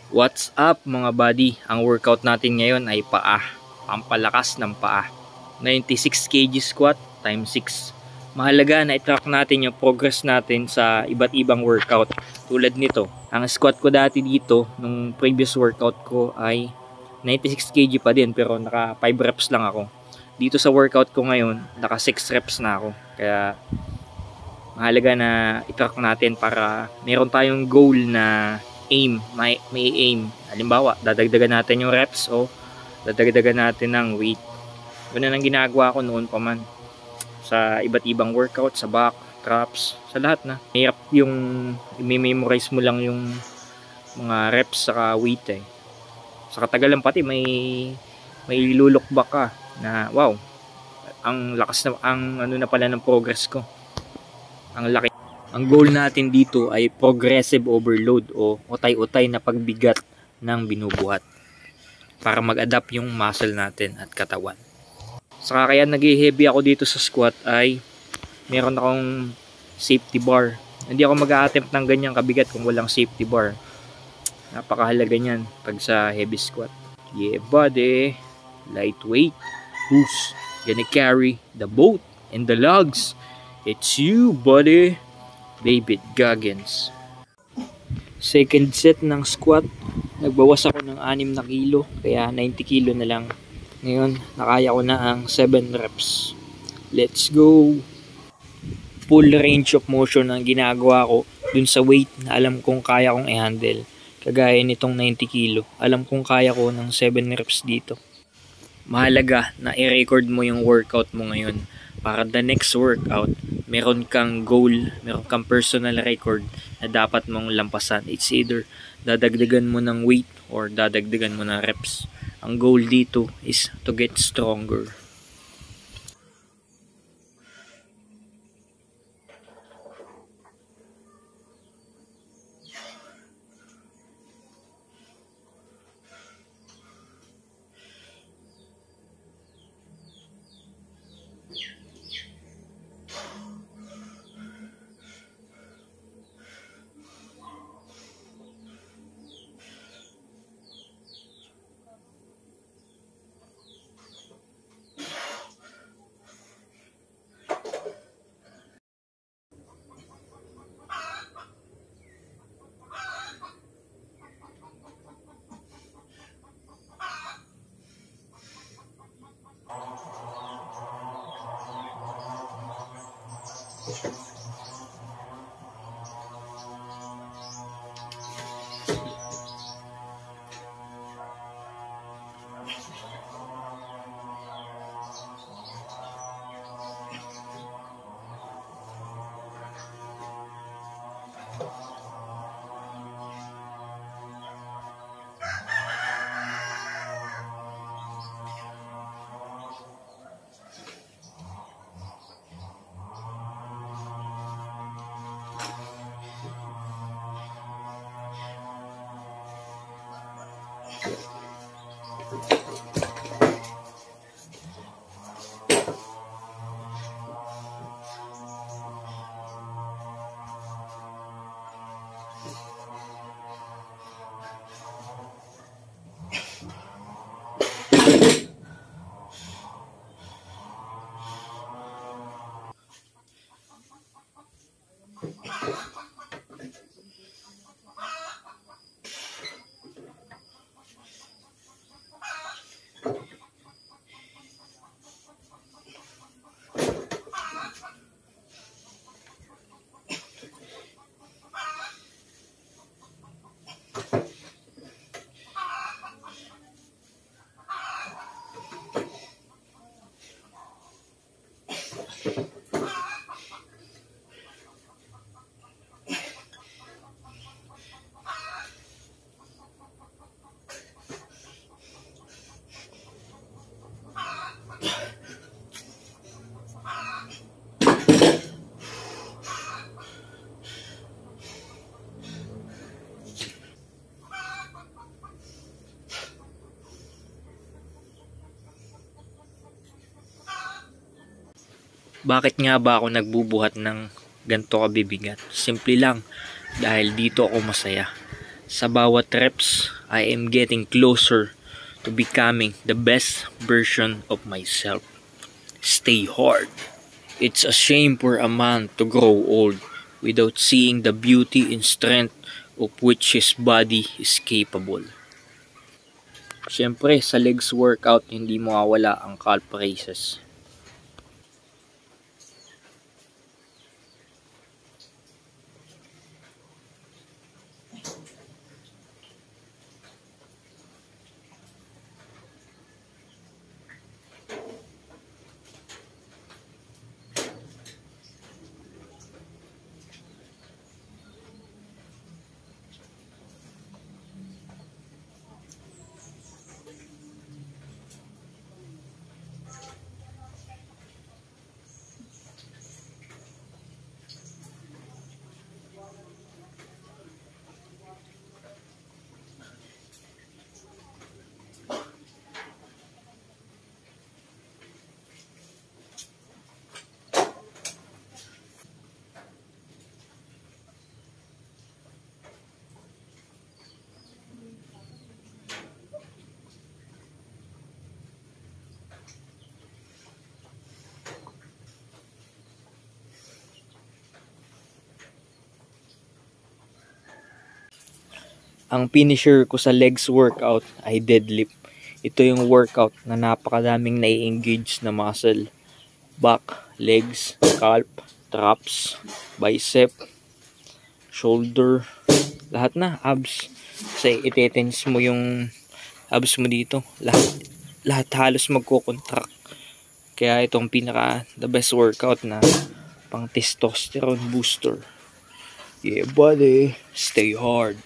What's up mga buddy? Ang workout natin ngayon ay paa. Pampalakas ng paa. 96 kg squat times 6. Mahalaga na i-track natin yung progress natin sa iba't ibang workout. Tulad nito, ang squat ko dati dito nung previous workout ko ay 96 kg pa din pero naka 5 reps lang ako. Dito sa workout ko ngayon, naka 6 reps na ako. Kaya mahalaga na i-track natin para meron tayong goal na may aim. Halimbawa, dadagdagan natin yung reps o dadagdagan natin ng weight. Ganun ang ginagawa ko noon pa man sa iba't ibang workout, sa back, traps, sa lahat na. Hirap yung i-memorize mo lang yung mga reps saka weight eh. Sa katagalan pati may look back ka na wow, ang lakas na ang ano na pala ng progress ko. Ang laki. Ang goal natin dito ay progressive overload o utay-utay na pagbigat ng binubuhat para mag-adapt yung muscle natin at katawan. Saka kaya nag-heavy ako dito sa squat ay meron akong safety bar. Hindi ako mag-a-attempt ng ganyang kabigat kung walang safety bar. Napakahalaga niyan pag sa heavy squat. Yeah buddy, lightweight. Who's gonna carry the boat and the logs? It's you buddy, David Goggins. Second set ng squat, nagbawas ako ng 6 na kilo, kaya 90 kilo na lang. Ngayon, nakaya ko na ang 7 reps. Let's go! Full range of motion ang ginagawa ko dun sa weight na alam kong kaya kong i-handle. Kagaya nitong 90 kilo, alam kong kaya ko ng 7 reps dito. Mahalaga na i-record mo yung workout mo ngayon para the next workout meron kang goal, meron kang personal record na dapat mong lampasan. It's either dadagdagan mo ng weight or dadagdagan mo ng reps. Ang goal dito is to get stronger. Bakit nga ba ako nagbubuhat ng ganito kabibigat? Simple lang, dahil dito ako masaya. Sa bawat reps, I am getting closer to becoming the best version of myself. Stay hard. It's a shame for a man to grow old without seeing the beauty and strength of which his body is capable. Siyempre, sa legs workout, hindi mawawala ang calf raises. Ang finisher ko sa legs workout ay deadlift. Ito yung workout na napakadaming nai-engage na muscle. Back, legs, calf, traps, bicep, shoulder, lahat na, abs. Kasi itetense mo yung abs mo dito. Lahat halos magko-contract. Kaya itong pinaka the best workout na pang testosterone booster. Yeah buddy, stay hard.